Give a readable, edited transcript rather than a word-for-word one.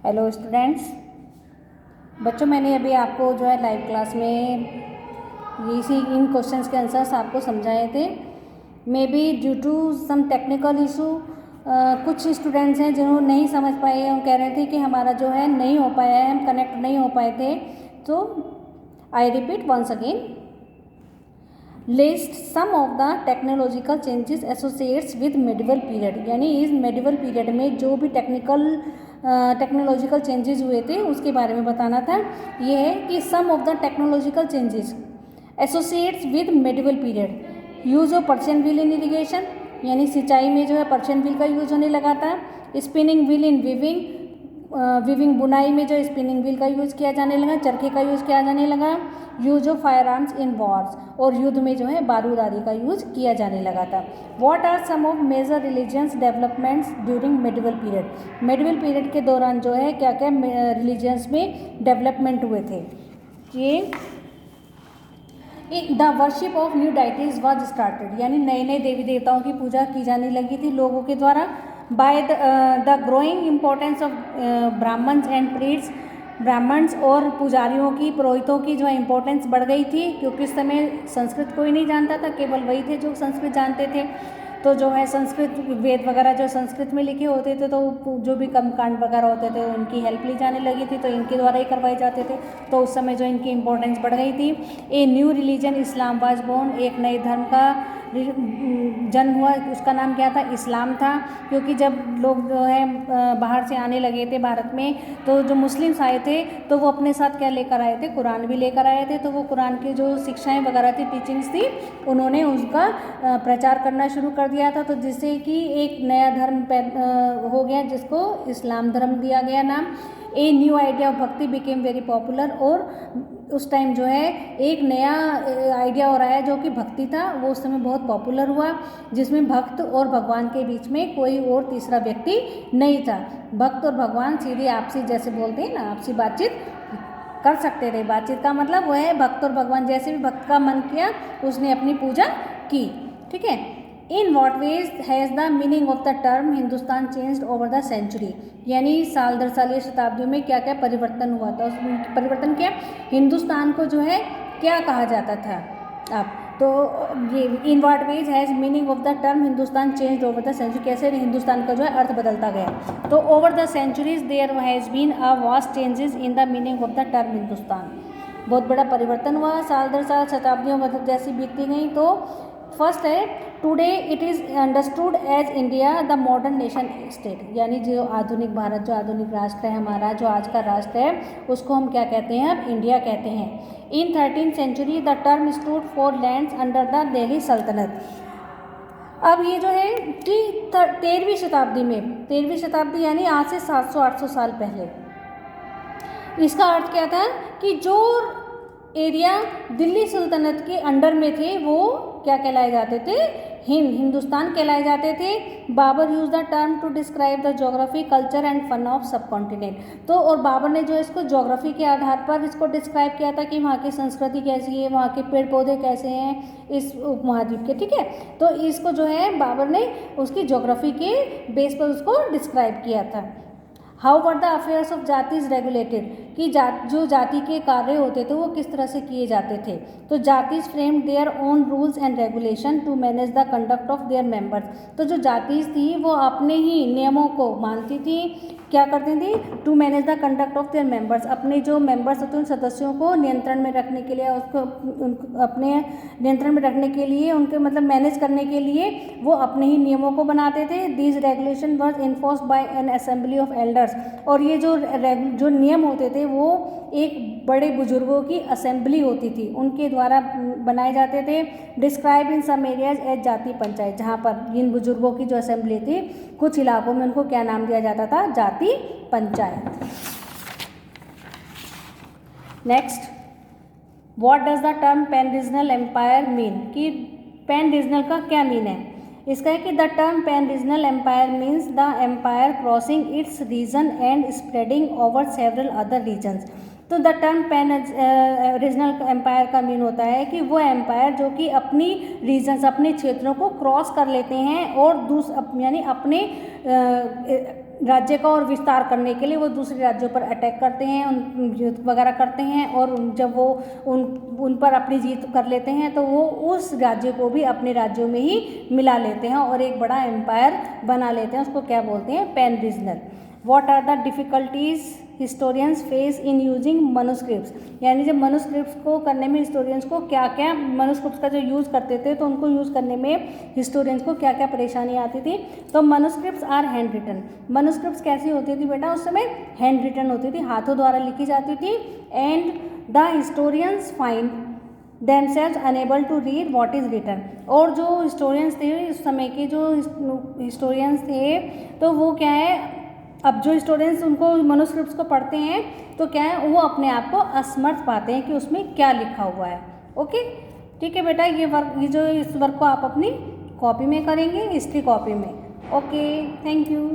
Hello students. बच्चों, मैंने अभी आपको जो है लाइव क्लास में इसी इन क्वेश्चंस के आंसर्स आपको समझाए थे। Maybe due to some technical issue कुछ स्टूडेंट्स हैं जिन्होंने नहीं समझ पाए और कह रहे थे कि हमारा जो है नहीं हो पाया है, हम कनेक्ट नहीं हो पाए थे। तो I repeat once again, list some of the technological changes associates with medieval period. यानी इस मेडिवल पीरियड में जो भी टेक्नोलॉजिकल चेंजेस हुए थे उसके बारे में बताना था। ये है कि some of the technological changes associates with medieval period, use of Persian wheel in irrigation, यानी सिंचाई में जो है पर्शियन व्हील का यूज होने लगा था। स्पिनिंग व्हील इन विविंग बुनाई में जो स्पिनिंग व्हील का यूज़ किया जाने लगा, चरखे का यूज़ किया जाने लगा। Use of fire arms in Wars, और युद्ध में जो है बारूद आदि का यूज किया जाने लगा था। What are some of major religions developments during medieval period. Medieval period के दौरान जो है क्या क्या रिलीजियंस में डेवलपमेंट हुए थे। ये the worship of new deities was started, यानी नए नए देवी देवताओं की पूजा की जाने लगी थी लोगों के द्वारा। By the growing importance of Brahmans and priests, Brahmans और पुजारियों की, पुरोहितों की जो है इम्पोर्टेंस बढ़ गई थी, क्योंकि इस समय संस्कृत कोई नहीं जानता था, केवल वही थे जो संस्कृत जानते थे। तो जो है संस्कृत वेद वगैरह जो संस्कृत में लिखे होते थे, तो जो भी कर्मकांड वगैरह होते थे उनकी हेल्प ली जाने लगी थी, तो इनके द्वारा ही करवाए जाते थे। तो उस समय जो इनकी इम्पोर्टेंस बढ़ गई थी। A new religion Islam was born, एक नए धर्म का जन्म हुआ, उसका नाम क्या था? इस्लाम था। क्योंकि जब लोग जो है बाहर से आने लगे थे भारत में, तो जो मुस्लिम्स आए थे तो वो अपने साथ क्या लेकर आए थे? कुरान भी लेकर आए थे। तो वो कुरान की जो शिक्षाएं वगैरह थी, टीचिंग्स थी, उन्होंने उसका प्रचार करना शुरू कर दिया था। तो जिससे कि एक नया धर्म हो गया, जिसको इस्लाम धर्म दिया गया नाम। ए न्यू आइडिया ऑफ भक्ति बिकेम वेरी पॉपुलर, और उस टाइम जो है एक नया आइडिया हो रहा है जो कि भक्ति था, वो उस समय बहुत पॉपुलर हुआ, जिसमें भक्त और भगवान के बीच में कोई और तीसरा व्यक्ति नहीं था। भक्त और भगवान सीधे आपसी, जैसे बोलते हैं ना, आपसी बातचीत कर सकते थे। बातचीत का मतलब वो है भक्त और भगवान, जैसे भी भक्त का मन किया उसने अपनी पूजा की। ठीक है। In what ways has the meaning of the term Hindustan changed over the century, यानी साल दर साल या शताब्दियों में क्या क्या परिवर्तन हुआ था। उस परिवर्तन क्या, हिंदुस्तान को जो है क्या कहा जाता था अब। तो ये in what ways has meaning of the term Hindustan changed over the century, कैसे हिंदुस्तान का जो है अर्थ बदलता गया। तो over the centuries there has been a vast changes in the meaning of the term Hindustan, बहुत बड़ा परिवर्तन हुआ साल दर साल, शताब्दियों मतलब जैसी बीतती गई। तो फर्स्ट है, today it is understood as India the modern nation state, यानी जो आधुनिक भारत, जो आधुनिक राष्ट्र है हमारा, जो आज का राष्ट्र है, उसको हम क्या कहते हैं? अब इंडिया कहते हैं। In 13th century the term stood for lands under the Delhi Sultanate. अब ये जो है कि 13वीं शताब्दी में, 13वीं शताब्दी यानी आज से 700-800 साल पहले, इसका अर्थ क्या था कि जो एरिया दिल्ली सल्तनत के अंडर में थे वो क्या कहलाए जाते थे? हिंदुस्तान कहलाए जाते थे। Babur use the term to describe the geography, culture and fun of subcontinent. तो और बाबर ने जो इसको ज्योग्राफी के आधार पर इसको डिस्क्राइब किया था कि वहाँ की संस्कृति कैसी है, वहाँ के पेड़ पौधे कैसे हैं इस उपमहाद्वीप के। ठीक है। तो इसको जो है बाबर ने उसकी ज्योग्राफी के बेस पर उसको डिस्क्राइब किया था। How were the affairs of jatis regulated, कि जो जाति के कार्य होते थे वो किस तरह से किए जाते थे। तो jatis framed their own rules and regulation to manage the conduct of their members. तो जो जातिज थी वो अपने ही नियमों को मानती थी, क्या करती थी? To manage the conduct of their members, अपने जो मेंबर्स होते हैं उन सदस्यों को नियंत्रण में रखने के लिए, उसको अपने नियंत्रण में रखने के लिए, उनके मतलब मैनेज करने के लिए वो अपने ही नियमों को बनाते थे। These regulation was enforced by an assembly of elders, और ये जो नियम होते थे वो एक बड़े बुजुर्गों की असेंबली होती थी, उनके द्वारा बनाए जाते थे। Describe in some areas as jati panchayat, जहाँ पर इन बुजुर्गों की जो असेंबली थी, कुछ इलाकों में उनको क्या नाम दिया जाता था? जाति panchayat. Next, what does the term pan regional empire mean, कि पैन रीजनल का क्या मीन है? इसका है कि the term pan regional empire means the empire crossing its region and spreading over several other regions. तो the term pan regional empire का mean होता है कि वो एम्पायर जो कि अपनी रीजन्स, अपने क्षेत्रों को क्रॉस कर लेते हैं और यानी अपने राज्य का और विस्तार करने के लिए वो दूसरे राज्यों पर अटैक करते हैं, उन युद्ध वगैरह करते हैं, और जब वो उन पर अपनी जीत कर लेते हैं तो वो उस राज्य को भी अपने राज्यों में ही मिला लेते हैं और एक बड़ा एम्पायर बना लेते हैं। उसको क्या बोलते हैं? Pan regional. What are the difficulties historians face in using manuscripts, यानी जब मनुस्क्रिप्ट्स को करने में हिस्टोरियंस को क्या क्या, मनुस्क्रिप्ट्स का जो यूज़ करते थे तो उनको यूज़ करने में हिस्टोरियंस को क्या क्या परेशानी आती थी। तो मनुस्क्रिप्ट्स आर हैंड रिटन। मनुस्क्रिप्ट्स कैसी होती थी बेटा? उस समय हैंड रिटन होती थी, हाथों द्वारा लिखी जाती थी। And the historians find themselves unable to read what is written। और जो हिस्टोरियंस थे उस समय के, जो हिस्टोरियंस थे, तो वो क्या है, अब जो हिस्टोरियंस उनको मनुस्क्रिप्ट्स को पढ़ते हैं तो क्या है, वो अपने आप को असमर्थ पाते हैं कि उसमें क्या लिखा हुआ है। ओके, ठीक है बेटा, इस वर्क को आप अपनी कॉपी में करेंगे, हिस्ट्री कॉपी में। Okay, thank you.